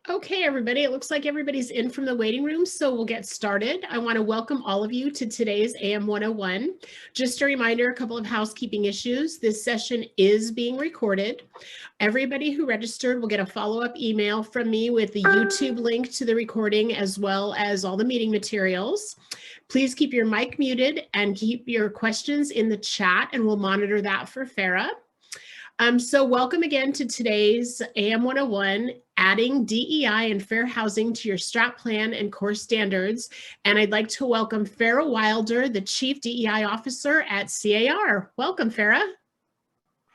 Okay, everybody, it looks like everybody's in from the waiting room, so we'll get started. I want to welcome all of you to today's AM 101. Just a reminder, a couple of housekeeping issues. This session is being recorded. Everybody who registered will get a follow-up email from me with the YouTube link to the recording as well as all the meeting materials. Please keep your mic muted and keep your questions in the chat, and we'll monitor that for Farrah. So welcome again to today's AM 101, adding DEI and fair housing to your strat plan and core standards. And I'd like to welcome Farrah Wilder, the Chief DEI Officer at C.A.R. Welcome, Farrah.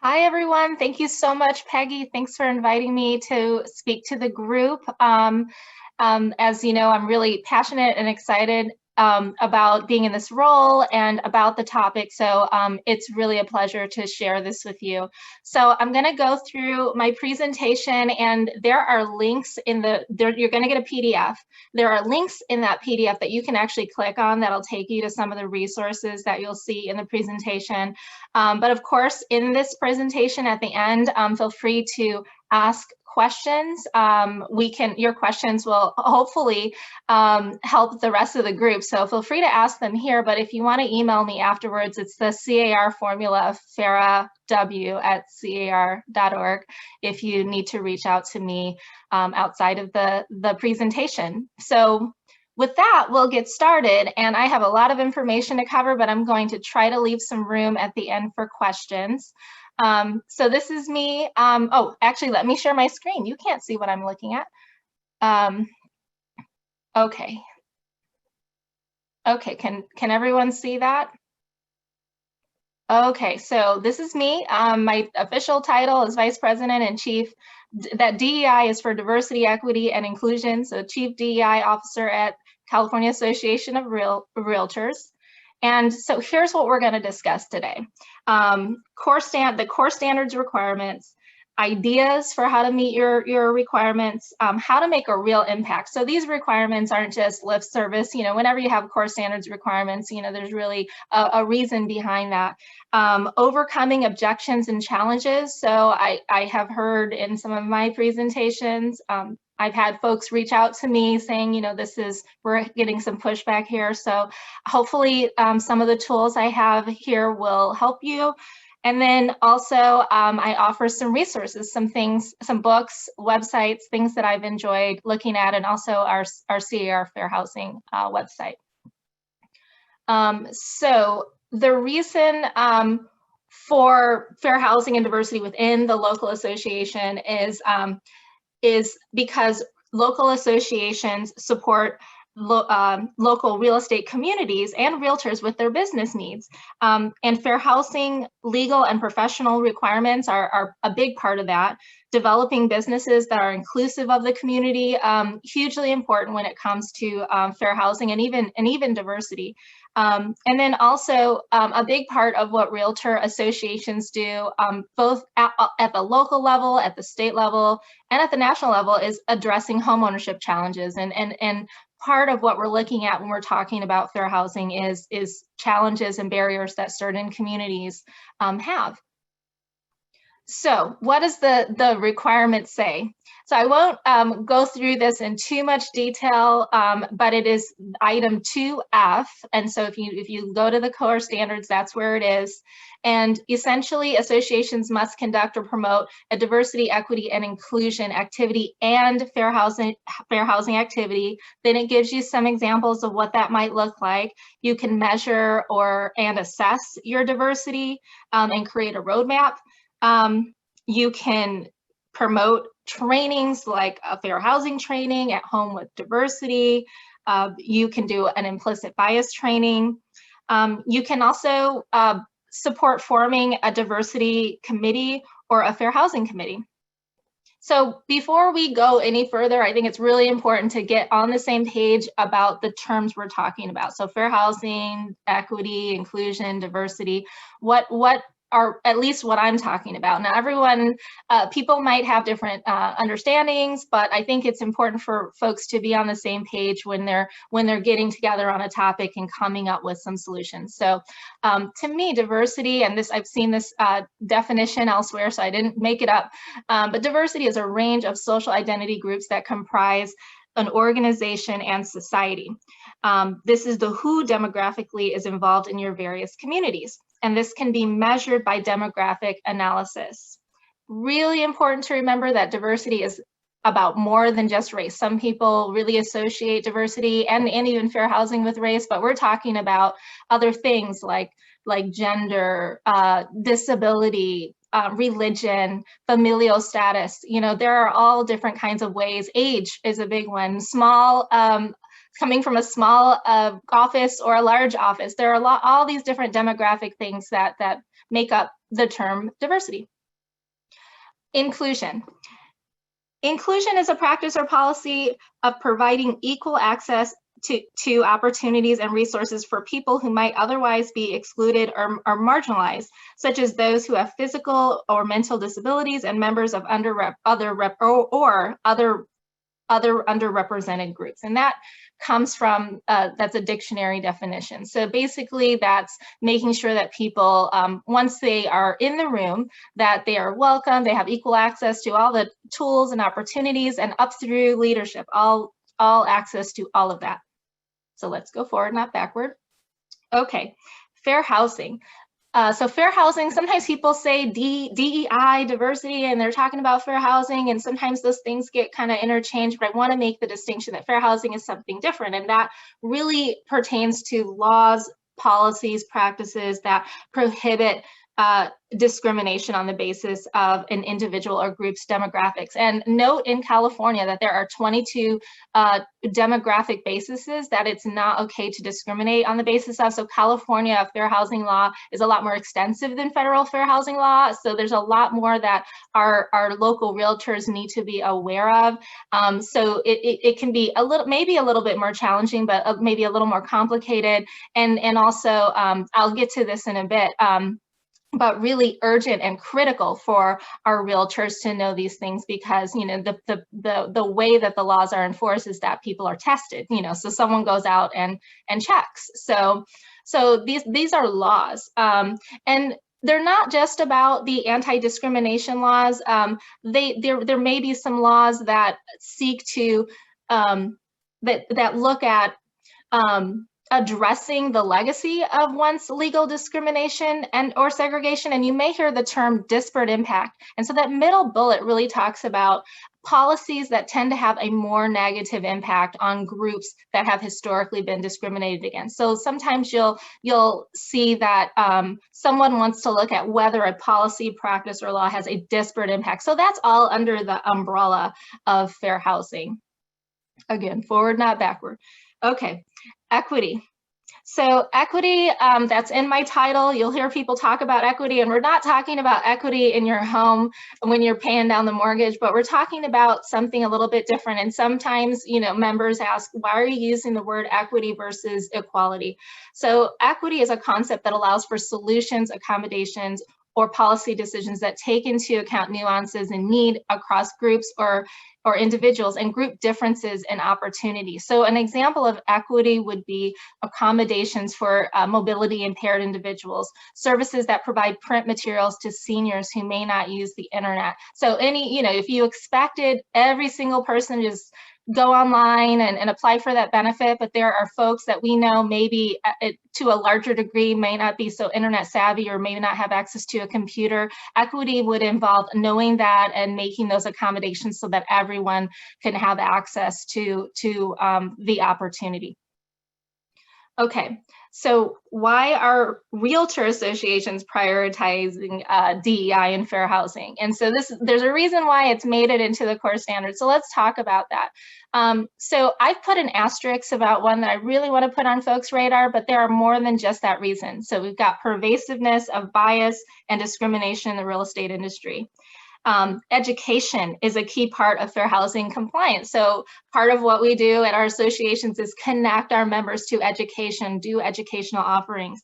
Hi, everyone. Thank you so much, Peggy. Thanks for inviting me to speak to the group. As you know, I'm really passionate and excited about being in this role and about the topic. So it's really a pleasure to share this with you. So I'm going to go through my presentation, and there are links in you're going to get a PDF. There are links in that PDF that you can actually click on that'll take you to some of the resources that you'll see in the presentation. But of course, in this presentation at the end, feel free to ask questions. Your questions will hopefully help the rest of the group. So feel free to ask them here, but if you want to email me afterwards, it's the C.A.R. formula, farrahw@car.org, if you need to reach out to me outside of the presentation. So with that, we'll get started, and I have a lot of information to cover, but I'm going to try to leave some room at the end for questions. So this is me. Oh, actually, let me share my screen. You can't see what I'm looking at. Okay. Okay, can everyone see that? Okay, so this is me. My official title is Vice President and Chief. That DEI is for Diversity, Equity, and Inclusion. So Chief DEI Officer at California Association of Realtors. And so here's what we're going to discuss today. The core standards requirements, ideas for how to meet your requirements, how to make a real impact. So these requirements aren't just lip service. You know, whenever you have core standards requirements, you know, there's really a reason behind that. Overcoming objections and challenges. So I have heard in some of my presentations, I've had folks reach out to me saying, you know, we're getting some pushback here. So hopefully some of the tools I have here will help you. And then also I offer some resources, some things, some books, websites, things that I've enjoyed looking at, and also our C.A.R. Fair Housing website. So the reason for fair housing and diversity within the local association is because local associations support local real estate communities and realtors with their business needs. And fair housing, legal and professional requirements are a big part of that. Developing businesses that are inclusive of the community, hugely important when it comes to fair housing and even diversity. And then also a big part of what realtor associations do, both at the local level, at the state level, and at the national level, is addressing homeownership challenges. And part of what we're looking at when we're talking about fair housing is challenges and barriers that certain communities have. So what does the requirement say? So I won't go through this in too much detail, but it is item 2F. And so if you go to the core standards, that's where it is. And essentially, associations must conduct or promote a diversity, equity, and inclusion activity and fair housing activity. Then it gives you some examples of what that might look like. You can measure and assess your diversity and create a roadmap. You can promote trainings like a fair housing training at home with diversity. You can do an implicit bias training. You can also support forming a diversity committee or a fair housing committee. So before we go any further, I think it's really important to get on the same page about the terms we're talking about. So fair housing, equity, inclusion, diversity, what are at least what I'm talking about. Now, everyone, people might have different understandings, but I think it's important for folks to be on the same page when they're getting together on a topic and coming up with some solutions. So to me, diversity, and this, I've seen this definition elsewhere, so I didn't make it up, but diversity is a range of social identity groups that comprise an organization and society. This is the who demographically is involved in your various communities, and this can be measured by demographic analysis. Really important to remember that diversity is about more than just race. Some people really associate diversity and even fair housing with race, but we're talking about other things like gender, disability, religion, familial status. You know, there are all different kinds of ways. Age is a big one. Small, coming from a small office or a large office. There are all these different demographic things that make up the term diversity. Inclusion. Inclusion is a practice or policy of providing equal access to opportunities and resources for people who might otherwise be excluded or marginalized, such as those who have physical or mental disabilities and members of other underrepresented groups. And that comes from, that's a dictionary definition. So basically that's making sure that people, once they are in the room, that they are welcome, they have equal access to all the tools and opportunities, and up through leadership, all access to all of that. So let's go forward, not backward. Okay, fair housing. So fair housing, sometimes people say DEI, diversity, and they're talking about fair housing, and sometimes those things get kind of interchanged, but I want to make the distinction that fair housing is something different, and that really pertains to laws, policies, practices that prohibit discrimination on the basis of an individual or group's demographics. And note in California that there are 22 demographic bases that it's not okay to discriminate on the basis of. So California fair housing law is a lot more extensive than federal fair housing law. So there's a lot more that our local realtors need to be aware of. So it can be maybe a little bit more challenging, but maybe a little more complicated. And also, I'll get to this in a bit. But really urgent and critical for our realtors to know these things, because you know the way that the laws are enforced is that people are tested. You know, so someone goes out and checks. So these are laws, and they're not just about the anti-discrimination laws. There may be some laws that seek to that look at addressing the legacy of once legal discrimination and or segregation, and you may hear the term disparate impact. And so that middle bullet really talks about policies that tend to have a more negative impact on groups that have historically been discriminated against. So sometimes you'll see that someone wants to look at whether a policy, practice, or law has a disparate impact. So that's all under the umbrella of fair housing. Again, forward, not backward. Okay. Equity. So equity, that's in my title. You'll hear people talk about equity, and we're not talking about equity in your home when you're paying down the mortgage, but we're talking about something a little bit different. And sometimes, you know, members ask, why are you using the word equity versus equality? So equity is a concept that allows for solutions, accommodations, or policy decisions that take into account nuances and need across groups or individuals and group differences and opportunities. So an example of equity would be accommodations for mobility impaired individuals, services that provide print materials to seniors who may not use the internet. So if you expected every single person to just go online and apply for that benefit, but there are folks that we know maybe to a larger degree may not be so internet savvy or may not have access to a computer. Equity would involve knowing that and making those accommodations so that everyone can have access to the opportunity. Okay, so why are realtor associations prioritizing DEI and fair housing? And so there's a reason why it's made it into the core standard. So let's talk about that. So I've put an asterisk about one that I really want to put on folks' radar, but there are more than just that reason. So we've got pervasiveness of bias and discrimination in the real estate industry. Education is a key part of fair housing compliance. So part of what we do at our associations is connect our members to education, do educational offerings.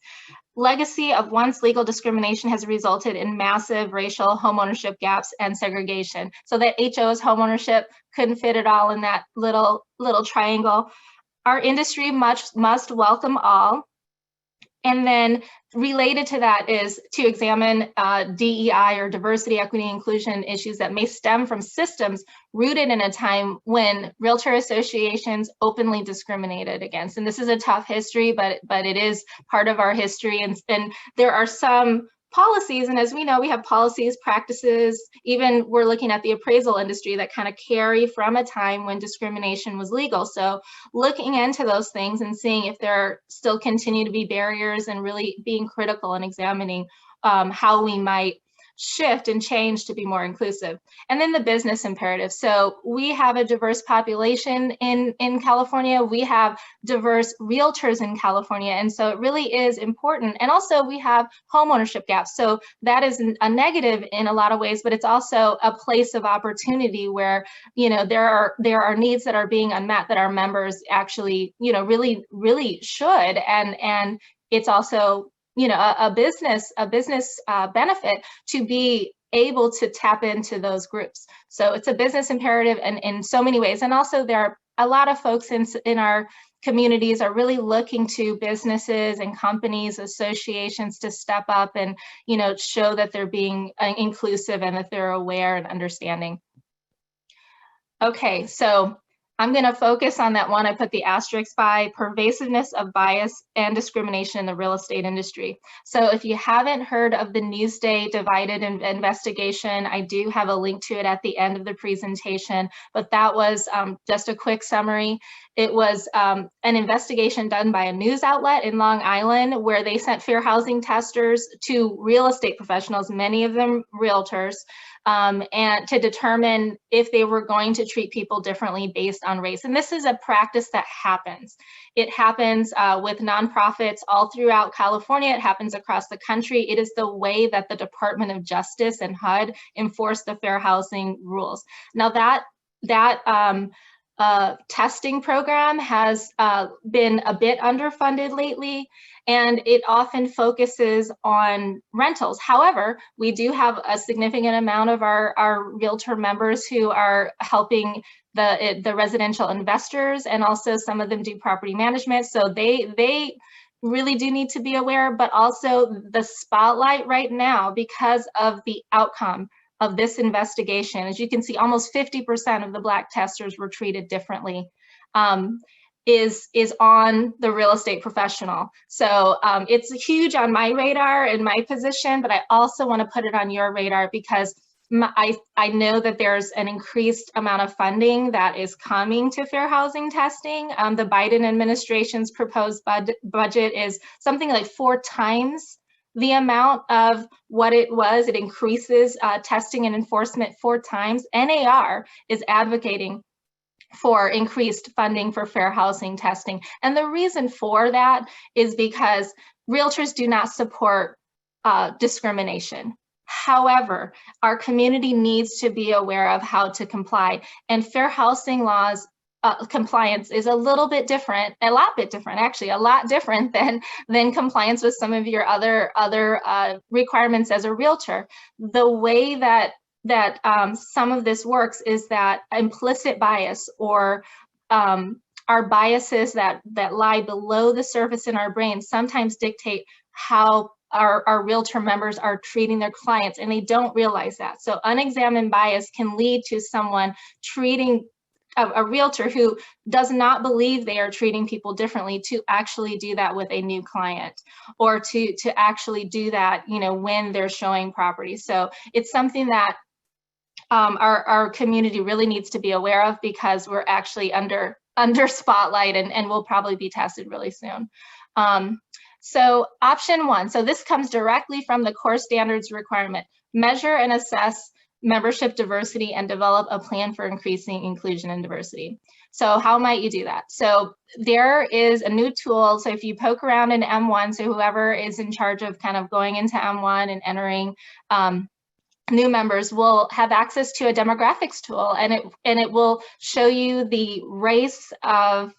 legacy of once legal discrimination has resulted in massive racial homeownership gaps and segregation. So that HO's homeownership couldn't fit it all in that little triangle. Our industry must welcome all. And then related to that is to examine DEI or diversity, equity, inclusion issues that may stem from systems rooted in a time when realtor associations openly discriminated against. And this is a tough history, but it is part of our history. And there are some policies, and as we know, we have policies, practices, even we're looking at the appraisal industry that kind of carry from a time when discrimination was legal. So looking into those things and seeing if there still continue to be barriers and really being critical and examining how we might shift and change to be more inclusive. And then the business imperative. So we have a diverse population in California. We have diverse realtors in California. And so it really is important. And also we have homeownership gaps. So that is a negative in a lot of ways, but it's also a place of opportunity where, you know, there are needs that are being unmet that our members actually, you know, really should. And it's also, you know, a business benefit to be able to tap into those groups. So it's a business imperative and in so many ways. And also there are a lot of folks in our communities are really looking to businesses and companies, associations to step up and, you know, show that they're being inclusive and that they're aware and understanding. Okay, so I'm going to focus on that one I put the asterisk by, pervasiveness of bias and discrimination in the real estate industry. So if you haven't heard of the Newsday Divided investigation, I do have a link to it at the end of the presentation, but that was just a quick summary. It was an investigation done by a news outlet in Long Island where they sent fair housing testers to real estate professionals, many of them realtors, and to determine if they were going to treat people differently based on race. And this is a practice that happens. It happens with nonprofits all throughout California. It happens across the country. It is the way that the Department of Justice and HUD enforce the fair housing rules. Now that testing program has been a bit underfunded lately, and it often focuses on rentals. However, we do have a significant amount of our realtor members who are helping the residential investors, and also some of them do property management. So they really do need to be aware, but also the spotlight right now, because of the outcome of this investigation, as you can see, almost 50% of the Black testers were treated differently, is on the real estate professional. So it's huge on my radar and my position, but I also want to put it on your radar because I know that there's an increased amount of funding that is coming to fair housing testing. The Biden administration's proposed budget is something like 4 times the amount of what it was. It increases testing and enforcement 4 times. NAR is advocating for increased funding for fair housing testing. And the reason for that is because realtors do not support discrimination. However, our community needs to be aware of how to comply, and fair housing laws compliance is a lot different than compliance with some of your other requirements as a realtor. The way that some of this works is that implicit bias, or our biases that lie below the surface in our brain, sometimes dictate how our realtor members are treating their clients, and they don't realize that. So unexamined bias can lead to someone treating a realtor who does not believe they are treating people differently to actually do that with a new client, or to actually do that, you know, when they're showing property. So it's something that our community really needs to be aware of, because we're actually under spotlight, and we'll probably be tested really soon. So option 1, so this comes directly from the core standards requirement: measure and assess membership diversity and develop a plan for increasing inclusion and diversity. So how might you do that? So there is a new tool. So if you poke around in M1, so whoever is in charge of kind of going into M1 and entering new members will have access to a demographics tool, and it will show you the race of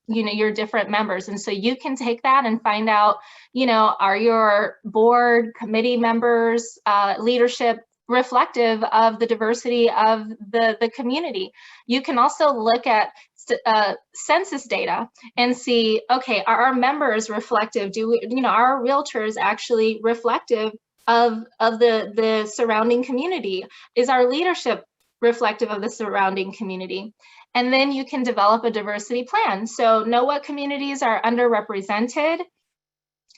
your different members. And so you can take that and find out, are your board committee members, leadership reflective of the diversity of the community. You can also look at census data and see, okay, are our members reflective? Are our realtors actually reflective of the surrounding community? Is our leadership reflective of the surrounding community? And then you can develop a diversity plan. So know what communities are underrepresented.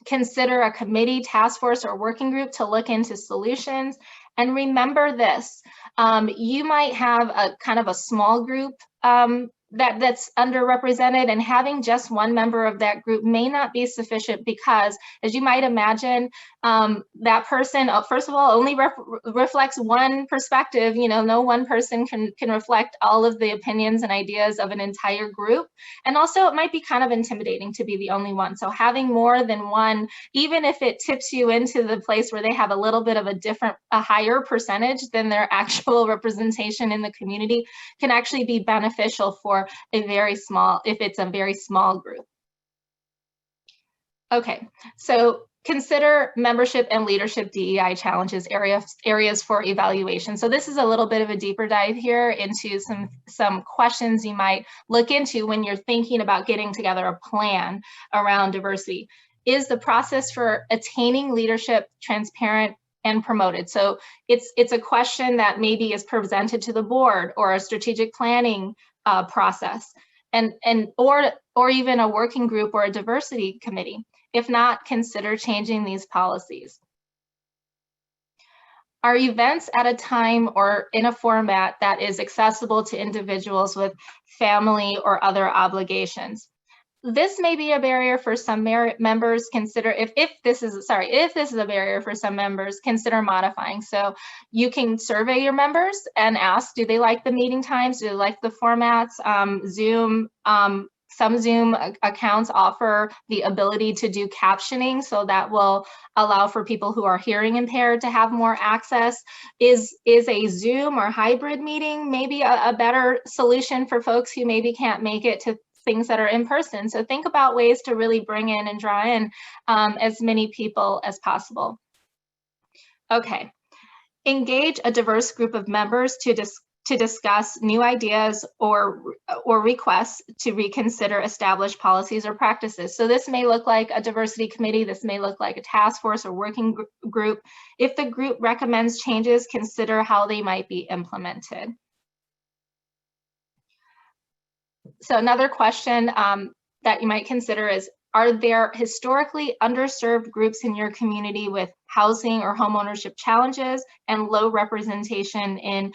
Consider a committee, task force, or working group to look into solutions. And remember this, you might have a kind of a small group that's underrepresented, and having just one member of that group may not be sufficient, because, as you might imagine, that person, first of all, only reflects one perspective. No one person can reflect all of the opinions and ideas of an entire group. And also, it might be kind of intimidating to be the only one. So having more than one, even if it tips you into the place where they have a little bit of a higher percentage than their actual representation in the community, can actually be beneficial for if it's a very small group. Okay, so consider membership and leadership DEI challenges, areas for evaluation. So this is a little bit of a deeper dive here into some questions you might look into when you're thinking about getting together a plan around diversity. Is the process for attaining leadership transparent and promoted? So it's a question that maybe is presented to the board or a strategic planning process, or even a working group or a diversity committee. If not, consider changing these policies. Are events at a time or in a format that is accessible to individuals with family or other obligations? This may be a barrier for some members. Consider if this is a barrier for some members, consider modifying. So you can survey your members and ask, do they like the meeting times? Do they like the formats? Zoom, some Zoom accounts offer the ability to do captioning, so that will allow for people who are hearing impaired to have more access. Is a Zoom or hybrid meeting maybe a better solution for folks who maybe can't make it to things that are in person? So think about ways to really bring in and draw in as many people as possible. Okay, engage a diverse group of members to discuss new ideas or requests to reconsider established policies or practices. So this may look like a diversity committee, this may look like a task force or working group. If the group recommends changes, consider how they might be implemented. So another question that you might consider is, are there historically underserved groups in your community with housing or homeownership challenges and low representation in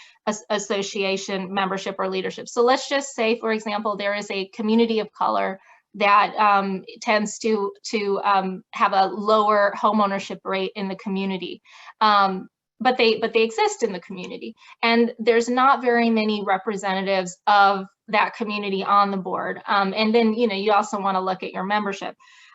association membership or leadership? So let's just say, for example, there is a community of color that tends to have a lower homeownership rate in the community. But they exist in the community, and there's not very many representatives of that community on the board. And then you also want to look at your membership.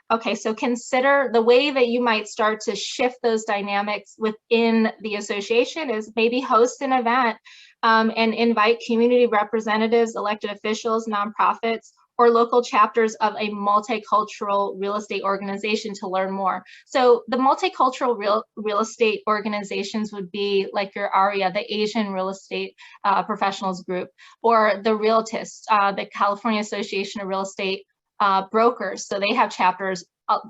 Okay, so consider the way that you might start to shift those dynamics within the association is maybe host an event and invite community representatives, elected officials, nonprofits, or local chapters of a multicultural real estate organization to learn more. So the multicultural real estate organizations would be like your ARIA, the Asian Real Estate Professionals Group, or the Realtists, the California Association of Real Estate Brokers. So they have chapters.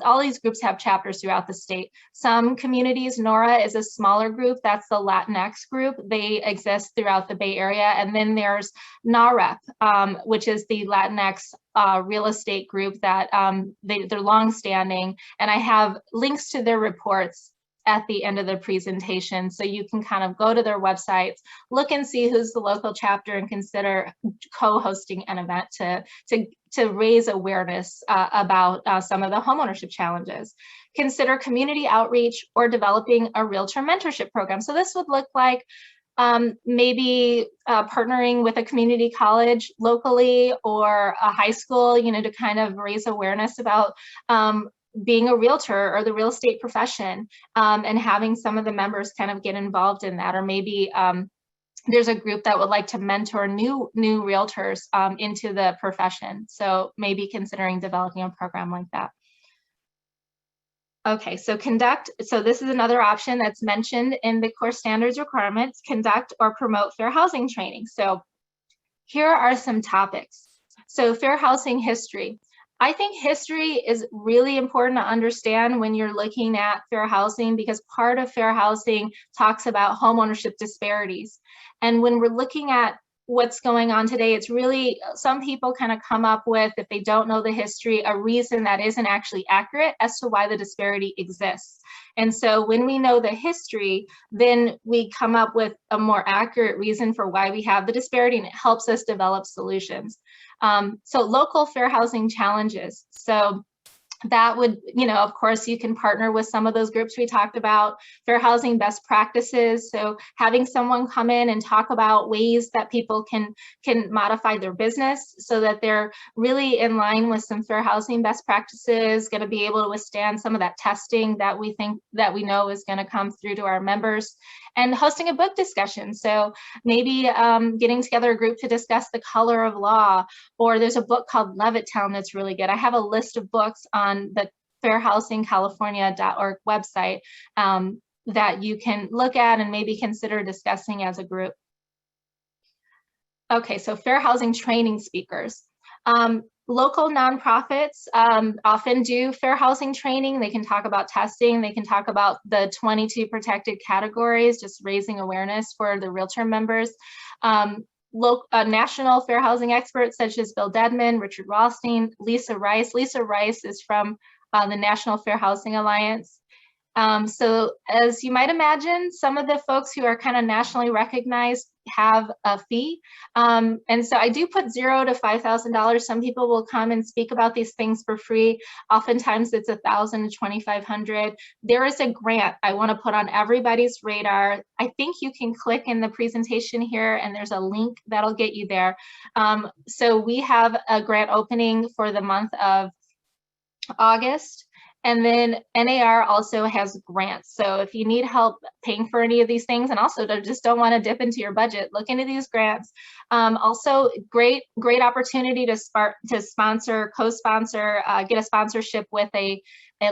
All these groups have chapters throughout the state. Some communities, NORA is a smaller group, that's the Latinx group. They exist throughout the Bay Area. And then there's NAREP, which is the Latinx real estate group that they're longstanding. And I have links to their reports at the end of the presentation, so you can kind of go to their websites, look and see who's the local chapter, and consider co-hosting an event to raise awareness about some of the homeownership challenges. Consider community outreach or developing a realtor mentorship program. So this would look like maybe partnering with a community college locally or a high school, to kind of raise awareness about being a realtor or the real estate profession, and having some of the members kind of get involved in that, or maybe there's a group that would like to mentor new realtors into the profession. So maybe considering developing a program like that. Okay, so this is another option that's mentioned in the course standards requirements: conduct or promote fair housing training. So here are some topics. So fair housing history. I think history is really important to understand when you're looking at fair housing, because part of fair housing talks about homeownership disparities. And when we're looking at what's going on today, it's really, some people kind of come up with, if they don't know the history, a reason that isn't actually accurate as to why the disparity exists. And so when we know the history, then we come up with a more accurate reason for why we have the disparity, and it helps us develop solutions. So local fair housing challenges. So that would, of course, you can partner with some of those groups we talked about. Fair housing best practices. So having someone come in and talk about ways that people can modify their business so that they're really in line with some fair housing best practices, going to be able to withstand some of that testing that we know is going to come through to our members. And hosting a book discussion. So maybe getting together a group to discuss The Color of Law, or there's a book called Levittown that's really good. I have a list of books on the fairhousingcalifornia.org website that you can look at and maybe consider discussing as a group. Okay, so fair housing training speakers. Local nonprofits often do fair housing training. They can talk about testing. They can talk about the 22 protected categories, just raising awareness for the realtor members. National fair housing experts such as Bill Dedman, Richard Rothstein, Lisa Rice. Lisa Rice is from the National Fair Housing Alliance. So as you might imagine, some of the folks who are kind of nationally recognized have a fee. And so I do put $0 to $5,000. Some people will come and speak about these things for free. Oftentimes it's $1,000 to $2,500. There is a grant I want to put on everybody's radar. I think you can click in the presentation here and there's a link that'll get you there. So we have a grant opening for the month of August. And then NAR also has grants. So if you need help paying for any of these things, and also just don't want to dip into your budget, look into these grants. Also, great opportunity to sponsor, co-sponsor, get a sponsorship with a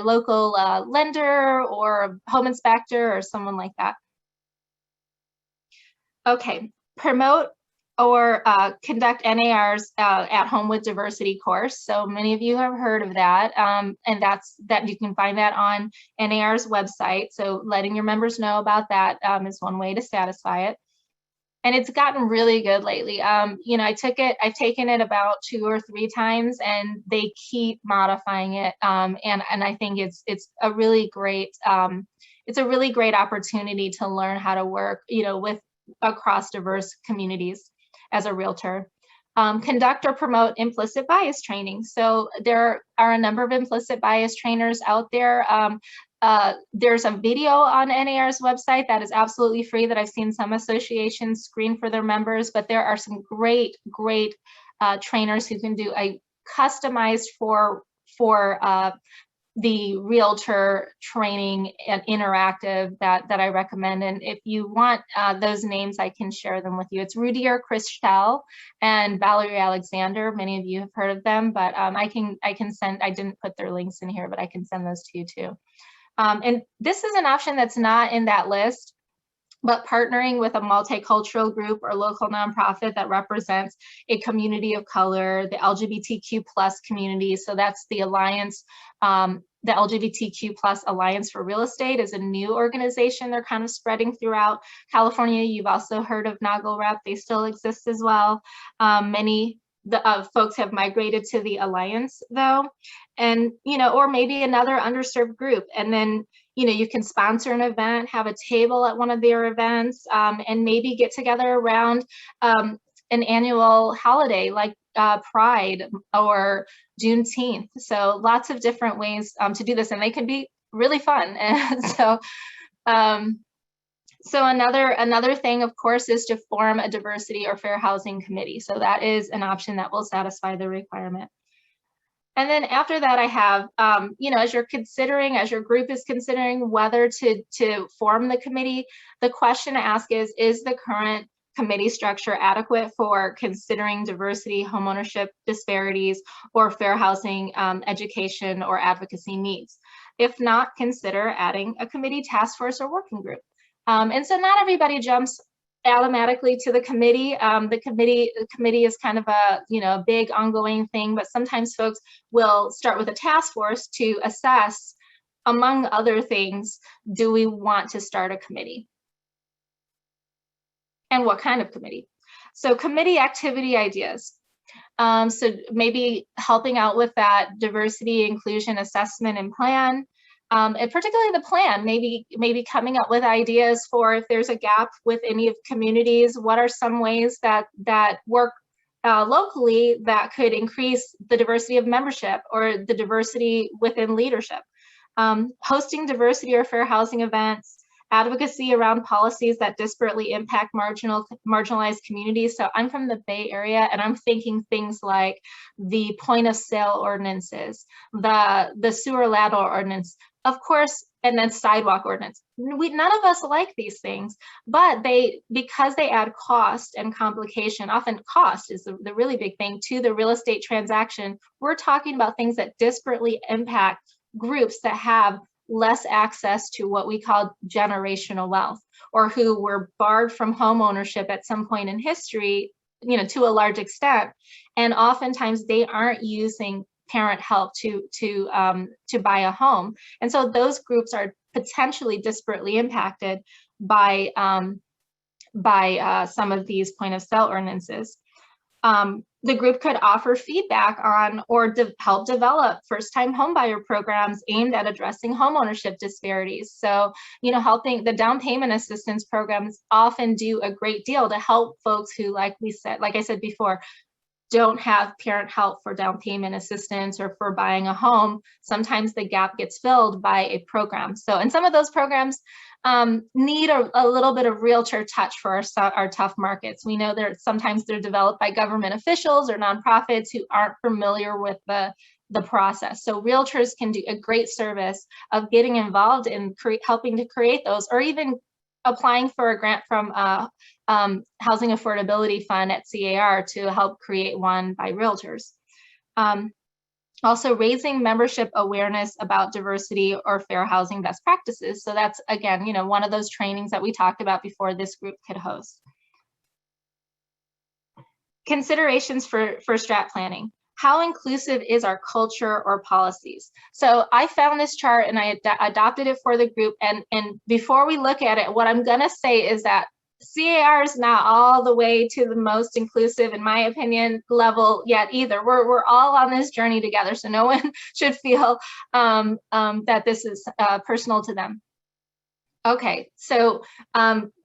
local lender or home inspector or someone like that. Okay, promote or conduct NAR's At Home with Diversity course. So many of you have heard of that, and that you can find that on NAR's website. So letting your members know about that is one way to satisfy it. And it's gotten really good lately. I've taken it about 2 or 3 times, and they keep modifying it. And I think it's a really great opportunity to learn how to work, with across diverse communities as a realtor. Conduct or promote implicit bias training. So there are a number of implicit bias trainers out there. There's a video on NAR's website that is absolutely free that I've seen some associations screen for their members, but there are some great trainers who can do a customized for the realtor training and interactive that I recommend. And if you want those names, I can share them with you. It's Rudier Christel and Valerie Alexander. Many of you have heard of them, but I can send, I didn't put their links in here, but I can send those to you too. And this is an option that's not in that list, but partnering with a multicultural group or local nonprofit that represents a community of color, the LGBTQ+ community. So that's the Alliance, the LGBTQ+ Alliance for Real Estate is a new organization. They're kind of spreading throughout California. You've also heard of Noggle Rep. They still exist as well. Many folks have migrated to the Alliance though, and or maybe another underserved group. And then you can sponsor an event, have a table at one of their events, and maybe get together around an annual holiday like Pride or Juneteenth. So lots of different ways to do this, and they can be really fun. And so another thing, of course, is to form a diversity or fair housing committee. So that is an option that will satisfy the requirement. And then after that, I have, as your group is considering whether to form the committee, the question to ask is the current committee structure adequate for considering diversity, homeownership disparities, or fair housing, education, or advocacy needs? If not, consider adding a committee, task force, or working group. And so not everybody jumps automatically to the committee. The committee is kind of a big ongoing thing, but sometimes folks will start with a task force to assess, among other things, do we want to start a committee? And what kind of committee? So committee activity ideas. So maybe helping out with that diversity, inclusion assessment and plan. And particularly the plan, maybe coming up with ideas for if there's a gap with any of communities, what are some ways that work locally that could increase the diversity of membership or the diversity within leadership. Hosting diversity or fair housing events, advocacy around policies that disparately impact marginalized communities. So I'm from the Bay Area, and I'm thinking things like the point of sale ordinances, the sewer ladder ordinance, of course, and then sidewalk ordinance. None of us like these things, but because they add cost and complication, often cost is the really big thing to the real estate transaction. We're talking about things that disparately impact groups that have less access to what we call generational wealth, or who were barred from home ownership at some point in history, to a large extent, and oftentimes they aren't using parent help to buy a home, and so those groups are potentially disparately impacted by some of these point of sale ordinances. The group could offer feedback on or help develop first-time homebuyer programs aimed at addressing homeownership disparities. So, helping the down payment assistance programs often do a great deal to help folks who, like I said before, don't have parent help for down payment assistance or for buying a home. Sometimes the gap gets filled by a program. So, and some of those programs need a little bit of realtor touch for our tough markets. We know sometimes they're developed by government officials or nonprofits who aren't familiar with the process. So realtors can do a great service of getting involved in helping to create those, or even applying for a grant from Housing Affordability Fund at C.A.R. to help create one by realtors. Also raising membership awareness about diversity or fair housing best practices. So that's, again, one of those trainings that we talked about before this group could host. Considerations for strat planning. How inclusive is our culture or policies? So I found this chart and I adopted it for the group. And before we look at it, what I'm gonna say is that C.A.R. is not all the way to the most inclusive, in my opinion, level yet either. We're all on this journey together, so no one should feel that this is personal to them. Okay, so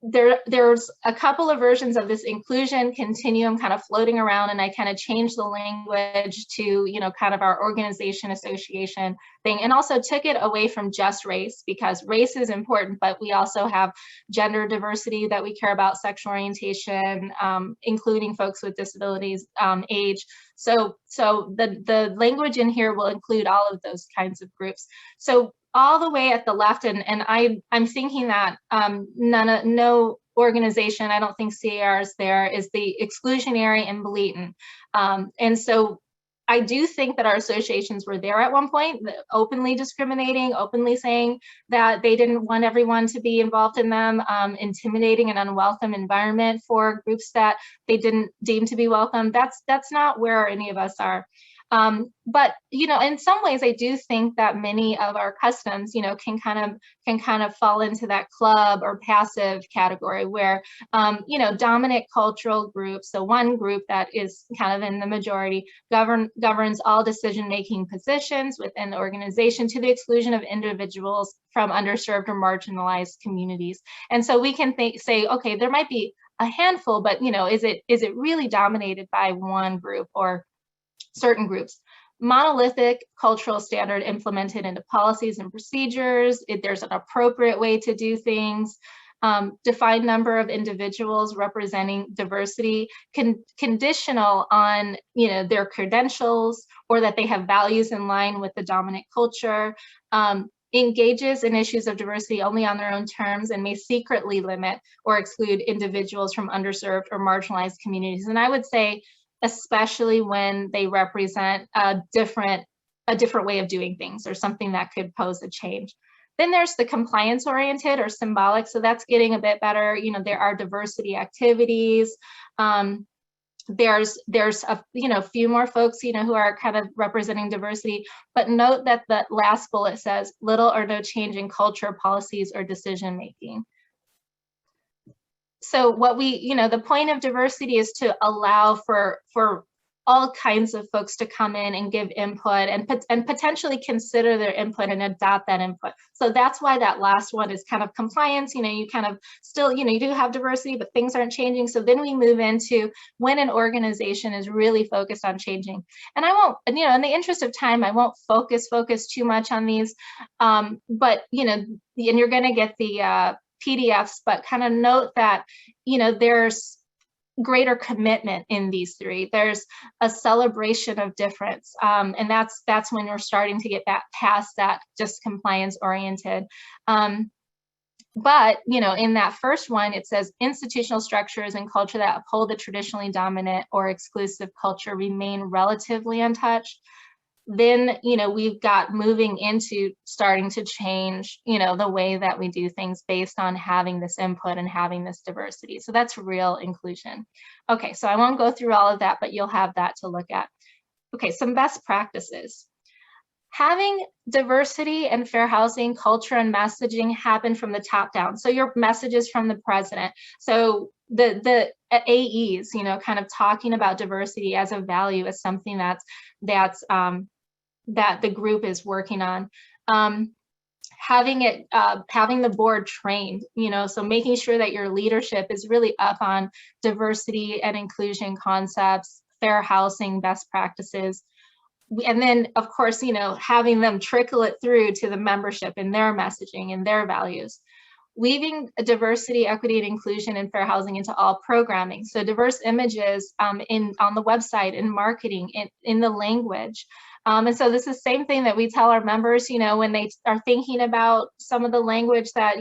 there's a couple of versions of this inclusion continuum kind of floating around, and I kind of changed the language to, kind of our organization association thing, and also took it away from just race, because race is important, but we also have gender diversity that we care about, sexual orientation, including folks with disabilities, age. So the language in here will include all of those kinds of groups. So all the way at the left, and I'm thinking that no organization, I don't think C.A.R. is there, is the exclusionary and blatant. And so I do think that our associations were there at one point, openly discriminating, openly saying that they didn't want everyone to be involved in them, intimidating an unwelcome environment for groups that they didn't deem to be welcome. That's not where any of us are. But in some ways, I do think that many of our customs, can kind of fall into that club or passive category where, dominant cultural groups, so one group that is kind of in the majority, governs all decision-making positions within the organization to the exclusion of individuals from underserved or marginalized communities. And so we can say, okay, there might be a handful, but is it really dominated by one group or certain groups? Monolithic cultural standard implemented into policies and procedures. There's an appropriate way to do things. defined number of individuals representing diversity, conditional on their credentials or that they have values in line with the dominant culture, engages in issues of diversity only on their own terms, and may secretly limit or exclude individuals from underserved or marginalized communities. And I would say, especially when they represent a different way of doing things or something that could pose a change. Then there's the compliance oriented or symbolic. So that's getting a bit better. There are diversity activities. There's a few more folks who are kind of representing diversity, but note that the last bullet says little or no change in culture, policies, or decision making. So what the point of diversity is to allow for all kinds of folks to come in and give input and potentially consider their input and adopt that input. So that's why that last one is kind of compliance. You kind of still, you do have diversity, but things aren't changing. So then we move into when an organization is really focused on changing. And I won't, in the interest of time, I won't focus too much on these, but, and you're going to get the PDFs, but kind of note that, there's greater commitment in these three. There's a celebration of difference, and that's when we're starting to get back past that just compliance oriented. But in that first one, it says institutional structures and culture that uphold the traditionally dominant or exclusive culture remain relatively untouched. Then we've got moving into starting to change the way that we do things based on having this input and having this diversity. So that's real inclusion. Okay, so I won't go through all of that, but you'll have that to look at. Okay, some best practices. Having diversity and fair housing culture and messaging happen from the top down. So your messages from the president. So the AEs, kind of talking about diversity as a value, as something that the group is working on. Having the board trained, so making sure that your leadership is really up on diversity and inclusion concepts, fair housing best practices. And then, of course, having them trickle it through to the membership and their messaging and their values. Weaving diversity, equity, and inclusion and fair housing into all programming. So diverse images on the website, in marketing, in the language. And so this is the same thing that we tell our members, when they are thinking about some of the language that,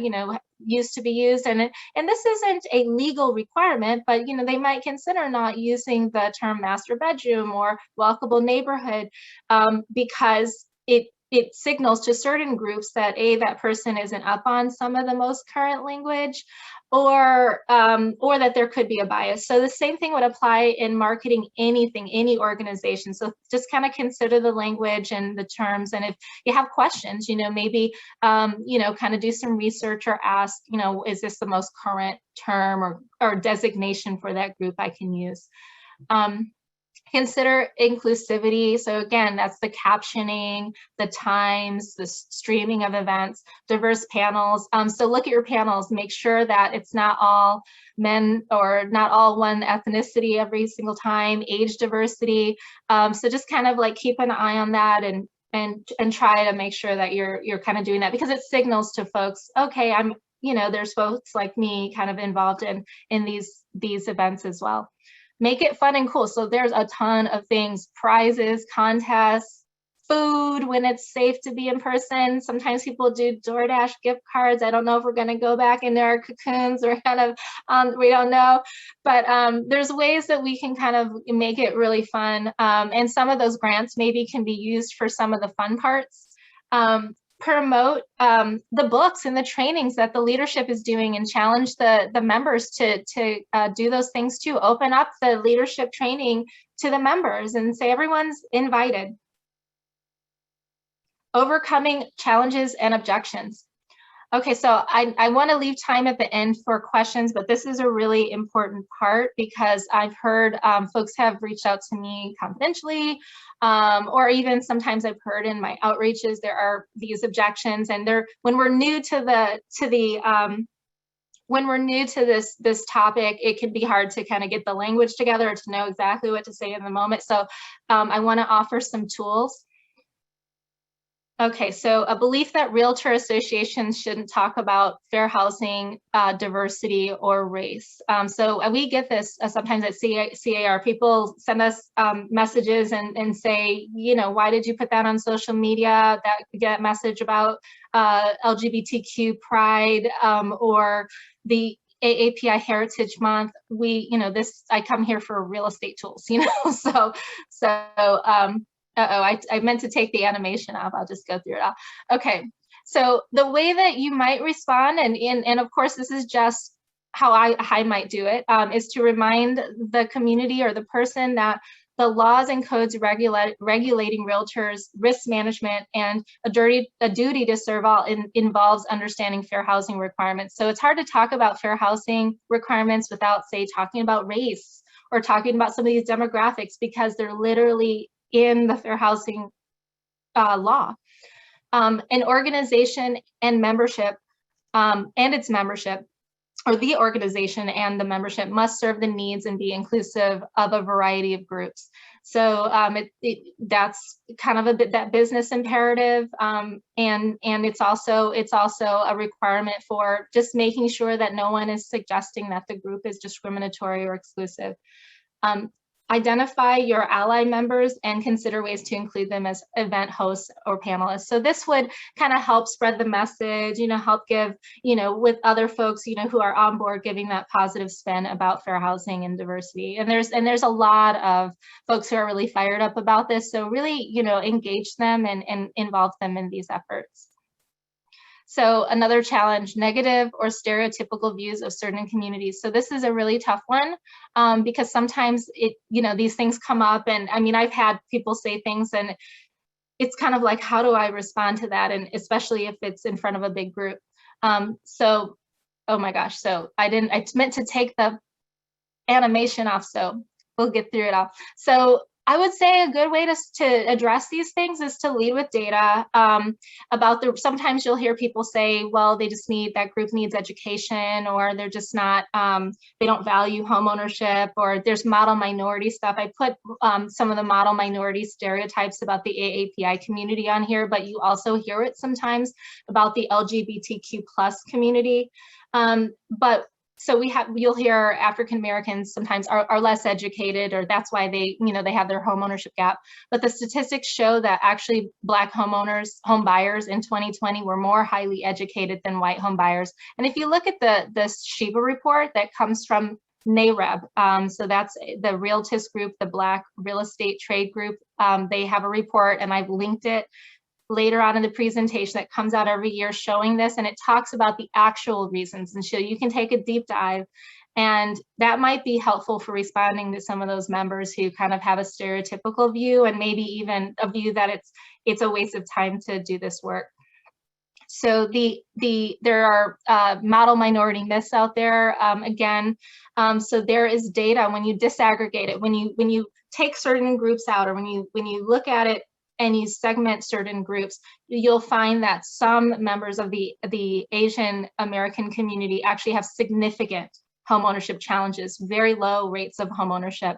used to be used. And this isn't a legal requirement, but, they might consider not using the term master bedroom or walkable neighborhood because it signals to certain groups that that person isn't up on some of the most current language, or that there could be a bias. So the same thing would apply in marketing anything, any organization. So just kind of consider the language and the terms. And if you have questions, maybe, kind of do some research or ask, is this the most current term or designation for that group I can use? Consider inclusivity. So again, that's the captioning, the times, the streaming of events, diverse panels. So look at your panels, make sure that it's not all men or not all one ethnicity every single time, age diversity. So just kind of like keep an eye on that and try to make sure that you're kind of doing that, because it signals to folks, okay, there's folks like me kind of involved in these events as well. Make it fun and cool. So there's a ton of things, prizes, contests, food when it's safe to be in person. Sometimes people do DoorDash gift cards. I don't know if we're going to go back into our cocoons or kind of, we don't know. But there's ways that we can kind of make it really fun. And some of those grants maybe can be used for some of the fun parts. Promote the books and the trainings that the leadership is doing, and challenge the members to do those things too. Open up the leadership training to the members and say everyone's invited. Overcoming challenges and objections. Okay, so I want to leave time at the end for questions, but this is a really important part because I've heard folks have reached out to me confidentially, or even sometimes I've heard in my outreaches there are these objections, and when we're new to this topic, it can be hard to kind of get the language together or to know exactly what to say in the moment. So I want to offer some tools. Okay, so a belief that realtor associations shouldn't talk about fair housing, diversity, or race. So we get this sometimes at C.A.R. People send us messages and say, you know, why did you put that on social media? That message about LGBTQ pride or the AAPI Heritage Month. I come here for real estate tools, you know, I meant to take the animation off. I'll just go through it all. Okay, so the way that you might respond, and of course this is just how I might do it, is to remind the community or the person that the laws and codes regulating realtors, risk management, and a duty to serve all involves understanding fair housing requirements. So it's hard to talk about fair housing requirements without, say, talking about race or talking about some of these demographics, because they're literally in the fair housing law. An organization and membership and its membership, or the organization and the membership, must serve the needs and be inclusive of a variety of groups. So that's kind of that business imperative, and it's also a requirement for just making sure that no one is suggesting that the group is discriminatory or exclusive. Identify your ally members and consider ways to include them as event hosts or panelists. So this would kind of help spread the message, you know, help give, you know, with other folks, you know, who are on board, giving that positive spin about fair housing and diversity. And there's a lot of folks who are really fired up about this. So really, you know, engage them and involve them in these efforts. So another challenge, negative or stereotypical views of certain communities. So this is a really tough one because sometimes these things come up, and I mean, I've had people say things and it's kind of like, how do I respond to that? And especially if it's in front of a big group. So, oh my gosh, so I meant to take the animation off, so we'll get through it all. So I would say a good way to address these things is to lead with data sometimes you'll hear people say, well, that group needs education, or they're just not, they don't value homeownership, or there's model minority stuff. I put some of the model minority stereotypes about the AAPI community on here, but you also hear it sometimes about the LGBTQ plus community. So you'll hear African Americans sometimes are less educated, or that's why they have their home ownership gap. But the statistics show that actually Black home buyers in 2020 were more highly educated than white home buyers. And if you look at the Shiva report that comes from NAREB, so that's the Realtist group, the Black real estate trade group, they have a report, and I've linked it later on in the presentation that comes out every year showing this, and it talks about the actual reasons, and so you can take a deep dive, and that might be helpful for responding to some of those members who kind of have a stereotypical view, and maybe even a view that it's a waste of time to do this work. So there are model minority myths out there. So there is data when you disaggregate it, when you take certain groups out, or when you look at it and you segment certain groups, you'll find that some members of the Asian American community actually have significant homeownership challenges, very low rates of homeownership.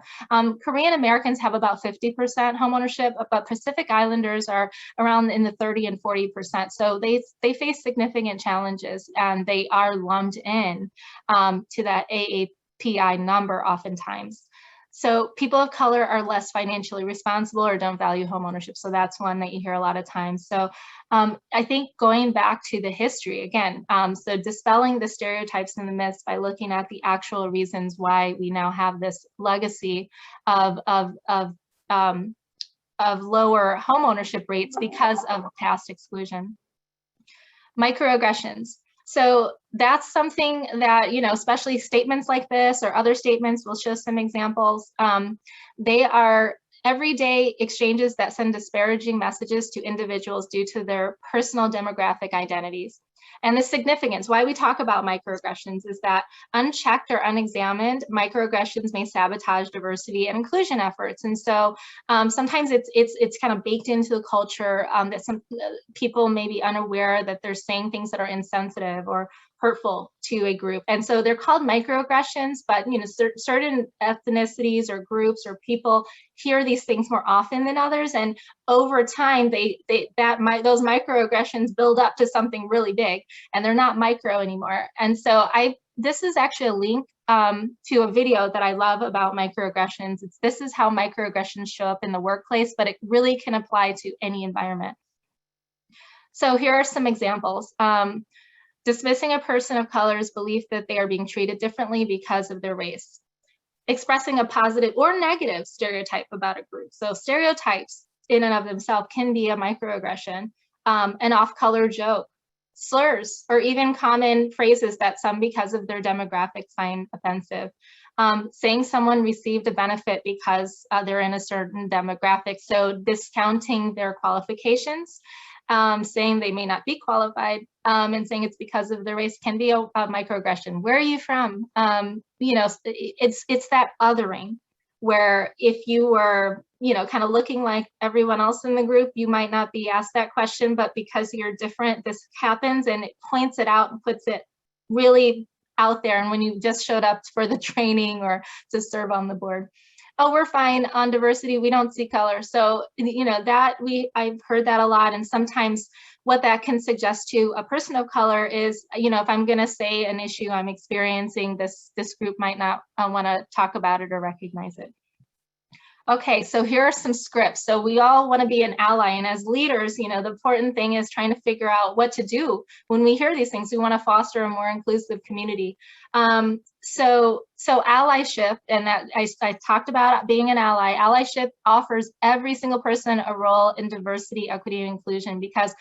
Korean Americans have about 50% homeownership, but Pacific Islanders are around in the 30 and 40%. So they face significant challenges, and they are lumped in to that AAPI number oftentimes. So people of color are less financially responsible or don't value homeownership. So that's one that you hear a lot of times. So I think going back to the history again, so dispelling the stereotypes and the myths by looking at the actual reasons why we now have this legacy of lower homeownership rates because of past exclusion. Microaggressions. So that's something that, especially statements like this or other statements, we'll show some examples. They are everyday exchanges that send disparaging messages to individuals due to their personal demographic identities. And the significance, why we talk about microaggressions, is that unchecked or unexamined, microaggressions may sabotage diversity and inclusion efforts. And so sometimes it's kind of baked into the culture that some people may be unaware that they're saying things that are insensitive or hurtful to a group. And so they're called microaggressions, but certain ethnicities or groups or people hear these things more often than others. And over time, those microaggressions build up to something really big, and they're not micro anymore. And so this is actually a link to a video that I love about microaggressions. This is how microaggressions show up in the workplace, but it really can apply to any environment. So here are some examples. Dismissing a person of color's belief that they are being treated differently because of their race. Expressing a positive or negative stereotype about a group. So stereotypes in and of themselves can be a microaggression. An off-color joke, slurs, or even common phrases that some, because of their demographic, find offensive. Saying someone received a benefit because they're in a certain demographic, so discounting their qualifications. Saying they may not be qualified, and saying it's because of their race can be a microaggression. Where are you from? It's that othering, where if you were, kind of looking like everyone else in the group, you might not be asked that question, but because you're different, this happens, and it points it out and puts it really out there. And when you just showed up for the training or to serve on the board, oh, we're fine on diversity, we don't see color. So, I've heard that a lot. And sometimes what that can suggest to a person of color is, if I'm gonna say an issue I'm experiencing, this group might not wanna talk about it or recognize it. Okay, so here are some scripts. So we all want to be an ally, and as leaders, the important thing is trying to figure out what to do when we hear these things. We want to foster a more inclusive community. So allyship, and that I talked about being an ally. Allyship offers every single person a role in diversity, equity, and inclusion, because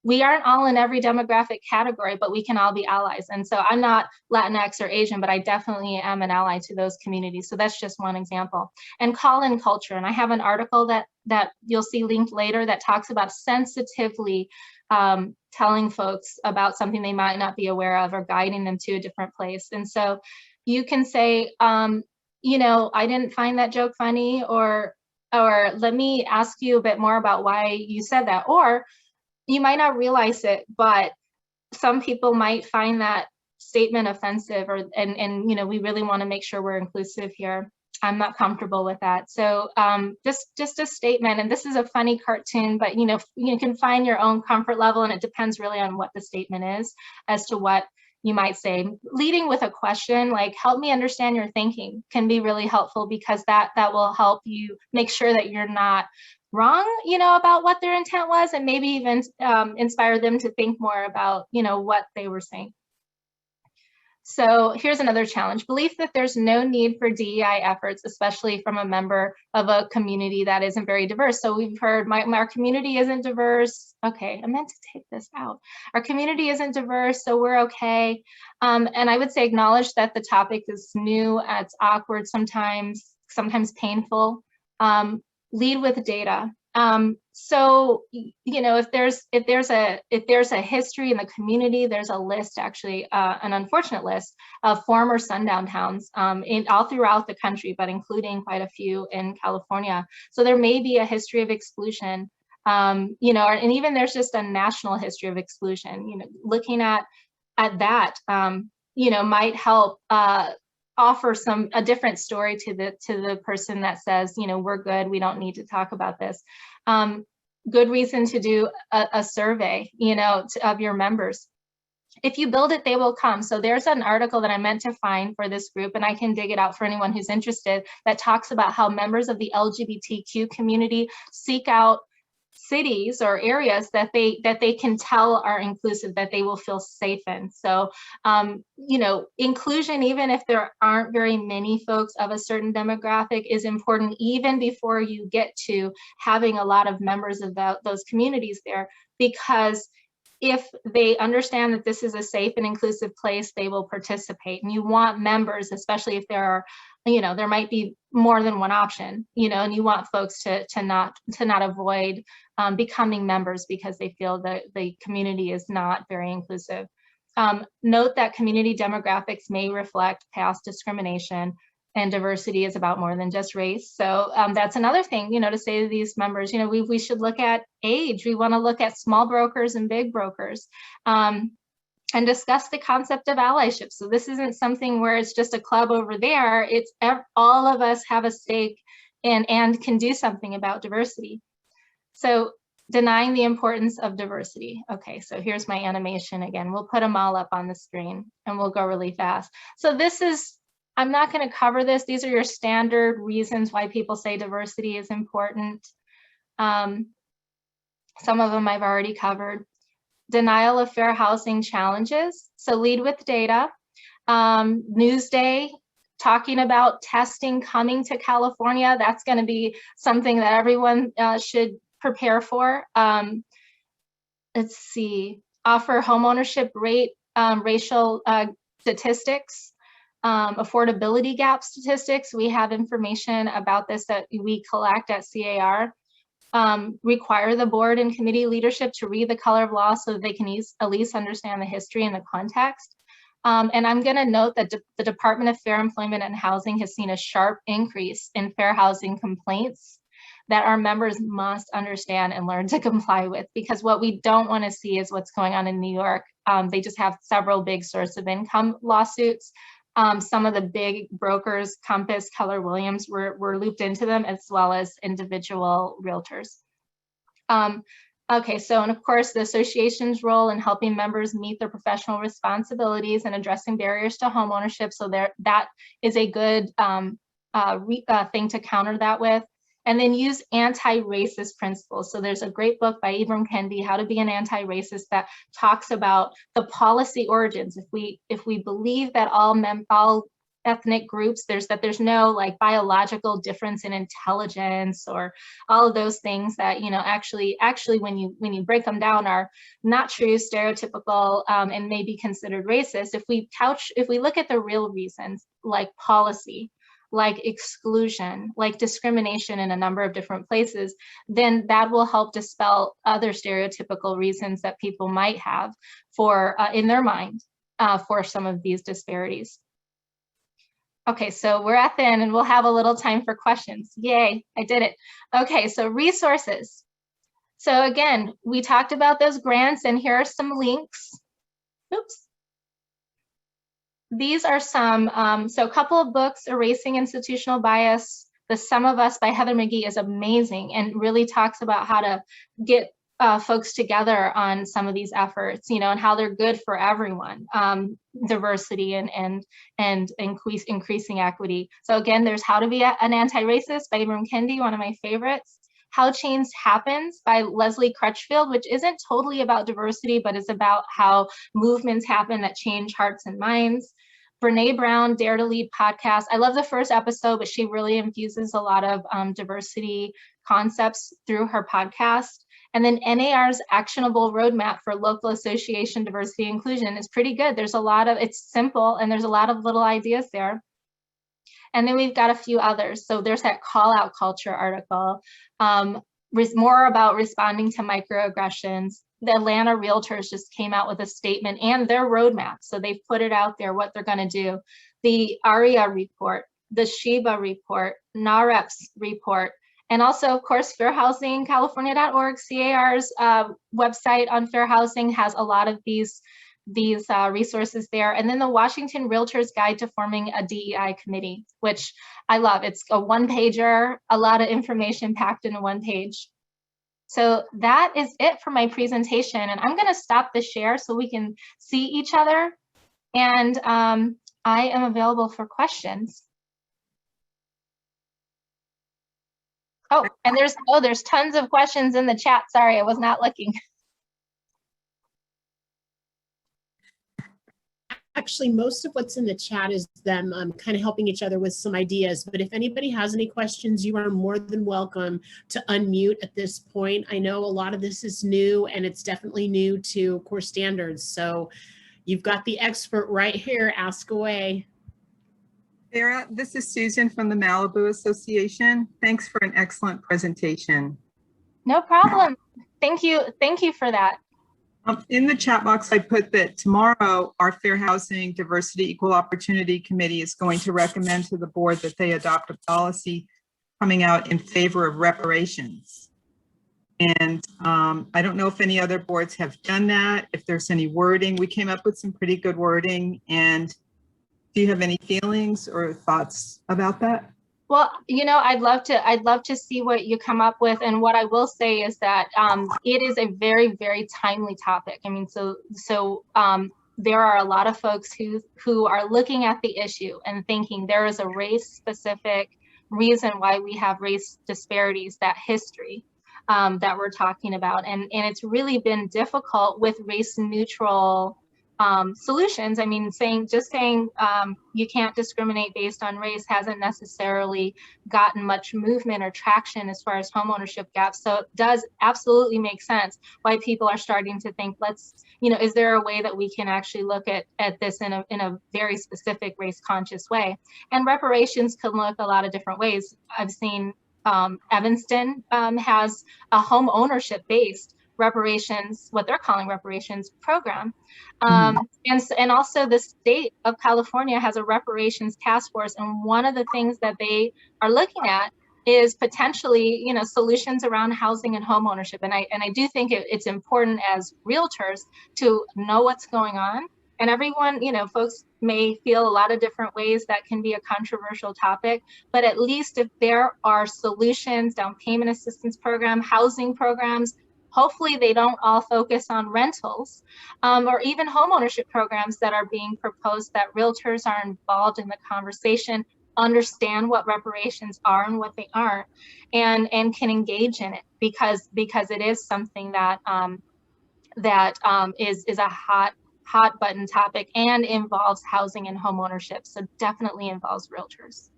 we aren't all in every demographic category, but we can all be allies. And so I'm not Latinx or Asian, but I definitely am an ally to those communities. So that's just one example. And call-in culture. And I have an article that you'll see linked later that talks about sensitively telling folks about something they might not be aware of, or guiding them to a different place. And so you can say, I didn't find that joke funny, or let me ask you a bit more about why you said that. Or you might not realize it, but some people might find that statement offensive, and we really want to make sure we're inclusive here. I'm not comfortable with that. So just a statement, and this is a funny cartoon, but you can find your own comfort level, and it depends really on what the statement is as to what you might say. Leading with a question like, help me understand your thinking, can be really helpful, because that will help you make sure that you're not wrong, about what their intent was, and maybe even inspire them to think more about, what they were saying. So here's another challenge: belief that there's no need for DEI efforts, especially from a member of a community that isn't very diverse. So we've heard our community isn't diverse. Okay, I meant to take this out. Our community isn't diverse, so we're okay. And I would say acknowledge that the topic is new, it's awkward sometimes painful. Lead with data. So if there's a history in the community, there's a list, actually, an unfortunate list of former sundown towns all throughout the country, but including quite a few in California. So there may be a history of exclusion, and even there's just a national history of exclusion. Looking at that, might help offer a different story to the person that says, we're good, we don't need to talk about this. Good reason to do a survey, of your members. If you build it, they will come. So there's an article that I meant to find for this group, and I can dig it out for anyone who's interested, that talks about how members of the LGBTQ community seek out cities or areas that they can tell are inclusive, that they will feel safe in. So, inclusion, even if there aren't very many folks of a certain demographic, is important even before you get to having a lot of members of those communities there, because if they understand that this is a safe and inclusive place, they will participate. And you want members, especially if there are, there might be more than one option, and you want folks to not avoid becoming members because they feel that the community is not very inclusive. Note that community demographics may reflect past discrimination, and diversity is about more than just race. So that's another thing, to say to these members, we should look at age. We want to look at small brokers and big brokers. and discuss the concept of allyship. So this isn't something where it's just a club over there. It's all of us have a stake in and can do something about diversity. So denying the importance of diversity. Okay, so here's my animation again. We'll put them all up on the screen and we'll go really fast. So this is, I'm not going to cover this. These are your standard reasons why people say diversity is important. Some of them I've already covered. Denial of fair housing challenges. So lead with data. Newsday, talking about testing coming to California. That's going to be something that everyone should prepare for. Let's see, offer homeownership rate, racial statistics, affordability gap statistics. We have information about this that we collect at C.A.R. Require the board and committee leadership to read the color of law so that they can at least understand the history and the context. And I'm going to note that the Department of Fair Employment and Housing has seen a sharp increase in fair housing complaints that our members must understand and learn to comply with, because what we don't want to see is what's going on in New York. They just have several big source of income lawsuits. Some of the big brokers, Compass, Keller Williams, were looped into them, as well as individual realtors. Okay, so, and of course, the association's role in helping members meet their professional responsibilities and addressing barriers to homeownership. So that is a good thing to counter that with. And then use anti-racist principles. So there's a great book by Ibram Kendi, How to Be an Anti-Racist, that talks about the policy origins. If we believe that all ethnic groups, there's no like biological difference in intelligence or all of those things that, you know, actually when you break them down are not true, stereotypical, and may be considered racist. If we look at the real reasons, like policy, like exclusion, like discrimination in a number of different places, then that will help dispel other stereotypical reasons that people might have for in their mind for some of these disparities. Okay, so we're at the end and we'll have a little time for questions. Yay, I did it. Okay, so resources. So again, we talked about those grants and here are some links. Oops. These are some, so a couple of books, Erasing Institutional Bias. The Sum of Us by Heather McGee is amazing and really talks about how to get folks together on some of these efforts, you know, and how they're good for everyone, diversity and increasing equity. So again, there's How to Be an Anti-Racist by Ibram Kendi, one of my favorites. How Change Happens by Leslie Crutchfield, which isn't totally about diversity, but is about how movements happen that change hearts and minds. Brene Brown, Dare to Lead podcast. I love the first episode, but she really infuses a lot of diversity concepts through her podcast. And then NAR's Actionable Roadmap for Local Association Diversity Inclusion is pretty good. There's a lot of, it's simple, and there's a lot of little ideas there. And then we've got a few others. So there's that call out culture article, more about responding to microaggressions. The Atlanta Realtors just came out with a statement and their roadmap. So they've put it out there, what they're gonna do. The ARIA report, the Sheba report, NAREP's report, and also, of course, fairhousingcalifornia.org, C.A.R.'s website on fair housing has a lot of these resources there. And then the Washington Realtors Guide to Forming a DEI Committee, which I love. It's a one-pager, a lot of information packed into one page. So that is it for my presentation. And I'm going to stop the share so we can see each other. And I am available for questions. Oh, and there's tons of questions in the chat. Sorry, I was not looking. Actually, most of what's in the chat is them kind of helping each other with some ideas. But if anybody has any questions, you are more than welcome to unmute at this point. I know a lot of this is new and it's definitely new to core standards. So you've got the expert right here. Ask away. Farrah, this is Susan from the Malibu Association. Thanks for an excellent presentation. No problem. Thank you for that. In the chat box, I put that tomorrow our Fair Housing Diversity Equal Opportunity Committee is going to recommend to the board that they adopt a policy coming out in favor of reparations. And I don't know if any other boards have done that, if there's any wording. We came up with some pretty good wording. And do you have any feelings or thoughts about that? Well, I'd love to see what you come up with. And what I will say is that it is a very, very timely topic. I mean, so there are a lot of folks who are looking at the issue and thinking there is a race-specific reason why we have race disparities, that history that we're talking about. And it's really been difficult with race-neutral solutions. I mean, saying you can't discriminate based on race hasn't necessarily gotten much movement or traction as far as homeownership gaps. So it does absolutely make sense why people are starting to think, is there a way that we can actually look at this in a very specific race conscious way? And reparations can look a lot of different ways. I've seen Evanston has a home ownership based reparations, what they're calling reparations program. And also the state of California has a reparations task force. And one of the things that they are looking at is potentially, solutions around housing and home ownership. And I do think it's important as realtors to know what's going on. And everyone, folks may feel a lot of different ways that can be a controversial topic, but at least if there are solutions, down payment assistance program, housing programs, hopefully they don't all focus on rentals or even homeownership programs that are being proposed, that realtors are involved in the conversation, understand what reparations are and what they aren't, and can engage in it because it is something that is a hot button topic and involves housing and homeownership. So definitely involves realtors.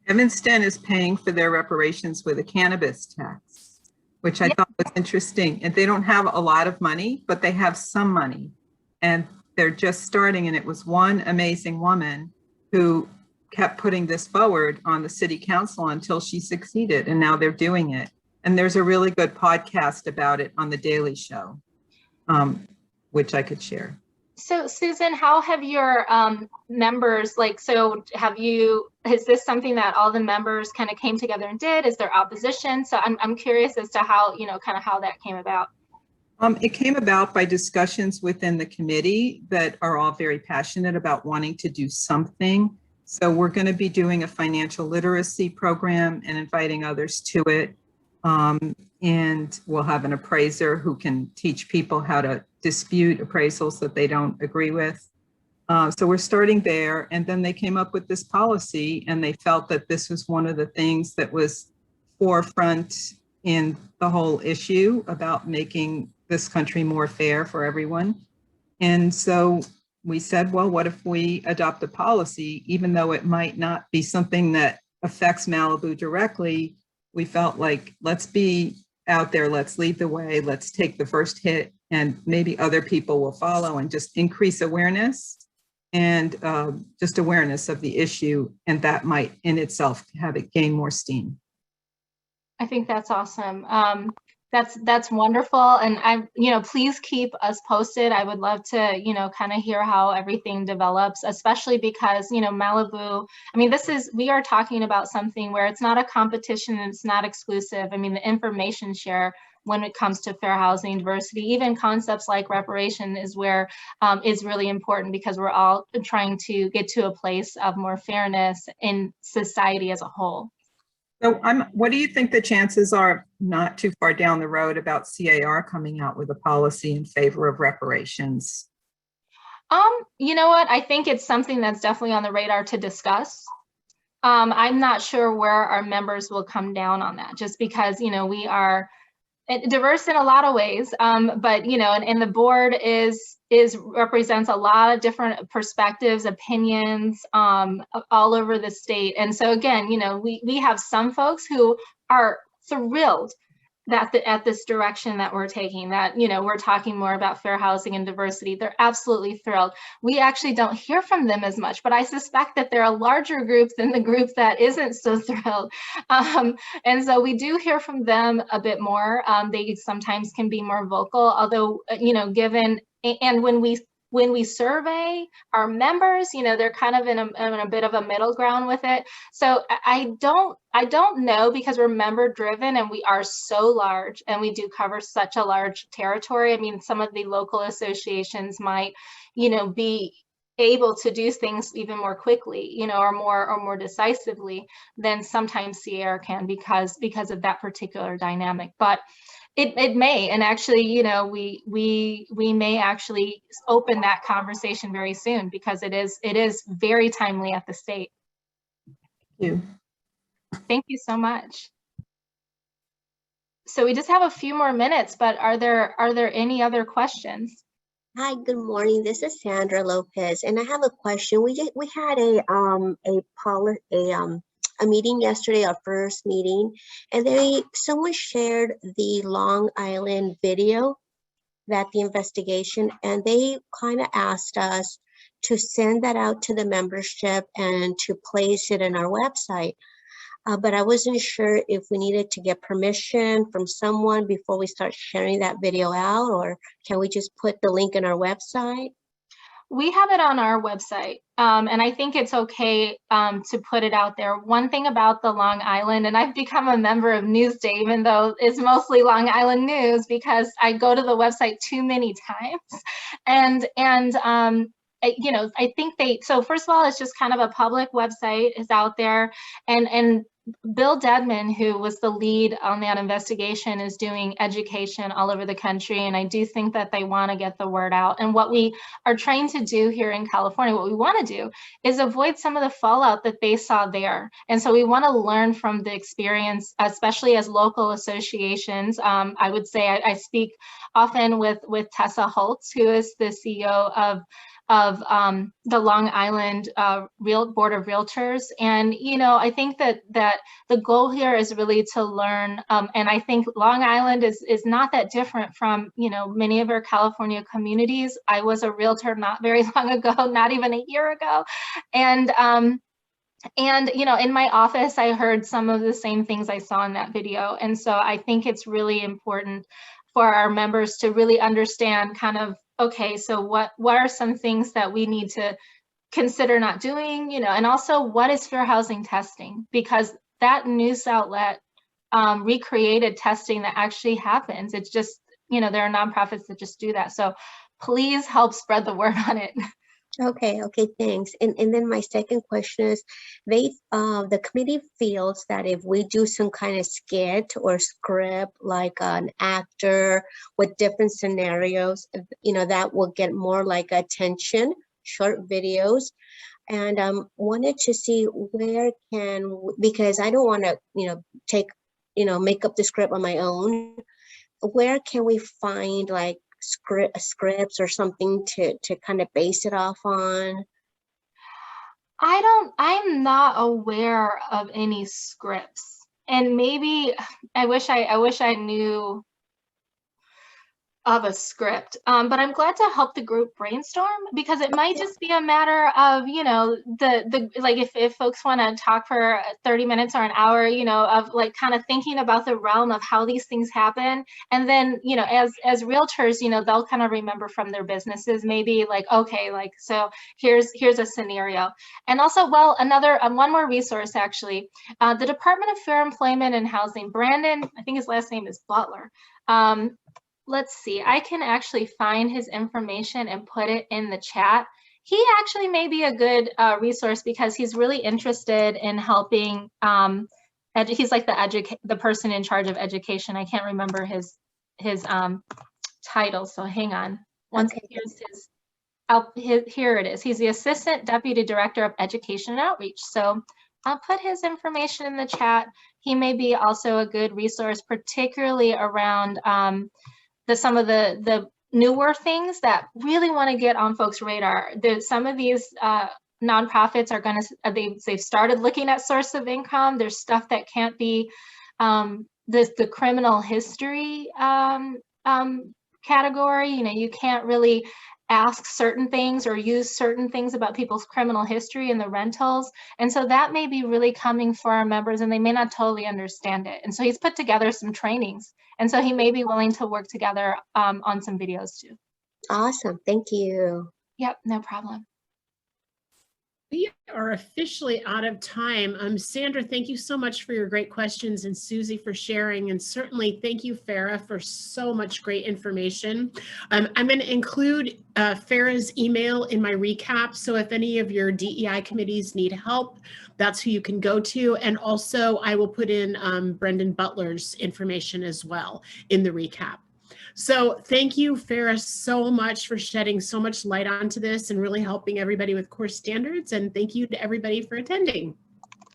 Evanston is paying for their reparations with a cannabis tax, which I thought was interesting. And they don't have a lot of money, but they have some money. And they're just starting. And it was one amazing woman who kept putting this forward on the city council until she succeeded. And now they're doing it. And there's a really good podcast about it on The Daily Show, which I could share. So Susan, how have your members, is this something that all the members kind of came together and did? Is there opposition? So I'm curious as to how, kind of how that came about. It came about by discussions within the committee that are all very passionate about wanting to do something. So we're going to be doing a financial literacy program and inviting others to it. And we'll have an appraiser who can teach people how to dispute appraisals that they don't agree with. So we're starting there. And then they came up with this policy and they felt that this was one of the things that was forefront in the whole issue about making this country more fair for everyone. And so we said, well, what if we adopt a policy, even though it might not be something that affects Malibu directly? We felt like, let's be out there, let's lead the way, let's take the first hit, and maybe other people will follow and just increase awareness and just awareness of the issue. And that might in itself have it gain more steam. I think that's awesome. That's wonderful. And please keep us posted. I would love to, kind of hear how everything develops, especially because, Malibu, I mean, we are talking about something where it's not a competition and it's not exclusive. I mean, the information share when it comes to fair housing, diversity, even concepts like reparation is where is really important because we're all trying to get to a place of more fairness in society as a whole. So what do you think the chances are not too far down the road about C.A.R. coming out with a policy in favor of reparations? You know what? I think it's something that's definitely on the radar to discuss. I'm not sure where our members will come down on that just because, we are diverse in a lot of ways, but, and the board represents a lot of different perspectives, opinions, all over the state. And so again, we have some folks who are thrilled that at this direction that we're taking, that, we're talking more about fair housing and diversity. They're absolutely thrilled. We actually don't hear from them as much, but I suspect that there are larger groups than the group that isn't so thrilled. And so we do hear from them a bit more. They sometimes can be more vocal, although, given, and when we when we survey our members, you know, they're kind of in a bit of a middle ground with it. So I don't know, because we're member driven and we are so large and we do cover such a large territory. I mean, some of the local associations might, you know, be able to do things even more quickly, you know, or more decisively than sometimes C.A.R. can because of that particular dynamic. But it may, and actually, you know, we may actually open that conversation very soon, because it is very timely at the state. Thank you. Thank you so much. So we just have a few more minutes, but are there any other questions? Hi, good morning. This is Sandra Lopez, and I have a question. We had a meeting yesterday, our first meeting, and someone shared the Long Island video, that the investigation, and they kind of asked us to send that out to the membership and to place it in our website. But I wasn't sure if we needed to get permission from someone before we start sharing that video out, or can we just put the link in our website? We have it on our website, and I think it's okay to put it out there. One thing about the Long Island, and I've become a member of Newsday, even though it's mostly Long Island news, because I go to the website too many times, and you know, I think so first of all, it's just kind of a public website is out there, and Bill Dedman, who was the lead on that investigation, is doing education all over the country, and I do think that they want to get the word out. And what we are trying to do here in California, what we want to do is avoid some of the fallout that they saw there. And so we want to learn from the experience, especially as local associations. I would say I speak often with Tessa Holtz, who is the CEO of the Long Island Board of Realtors. And, you know, I think that the goal here is really to learn, and I think Long Island is not that different from, you know, many of our California communities. I was a realtor not very long ago, not even a year ago. And you know, in my office, I heard some of the same things I saw in that video. And so I think it's really important for our members to really understand kind of, okay, so what are some things that we need to consider not doing, you know, and also what is fair housing testing? Because that news outlet recreated testing that actually happens. It's just, you know, there are nonprofits that just do that. So please help spread the word on it. Okay, thanks. And then my second question is, the committee feels that if we do some kind of skit or script, like an actor with different scenarios, you know, that will get more like attention, short videos. And wanted to see where because I don't want to, you know, make up the script on my own. Where can we find like scripts or something to kind of base it off on? I'm not aware of any scripts, and maybe I wish I knew of a script, but I'm glad to help the group brainstorm, because it might just be a matter of, you know, like if folks want to talk for 30 minutes or an hour, you know, of like kind of thinking about the realm of how these things happen. And then, you know, as realtors, you know, they'll kind of remember from their businesses, maybe like, okay, like, so here's a scenario. And also, well, another one more resource, actually, the Department of Fair Employment and Housing, Brandon, I think his last name is Butler. Let's see, I can actually find his information and put it in the chat. He actually may be a good resource, because he's really interested in helping. He's like the person in charge of education. I can't remember his title, so hang on. Here it is. He's the Assistant Deputy Director of Education and Outreach. So I'll put his information in the chat. He may be also a good resource, particularly around some of the newer things that really want to get on folks' radar. Some of these nonprofits are going to, they've started looking at source of income. There's stuff that can't be the criminal history category. You know, you can't really ask certain things or use certain things about people's criminal history in the rentals. And so that may be really coming for our members, and they may not totally understand it. And so he's put together some trainings. And so he may be willing to work together on some videos too. Awesome, thank you. Yep, no problem. We are officially out of time. Sandra, thank you so much for your great questions, and Susie for sharing, and certainly thank you, Farrah, for so much great information. I'm going to include Farrah's email in my recap, so if any of your DEI committees need help, that's who you can go to. And also I will put in Brendan Butler's information as well in the recap. So thank you, Farrah, so much for shedding so much light onto this and really helping everybody with core standards. And thank you to everybody for attending.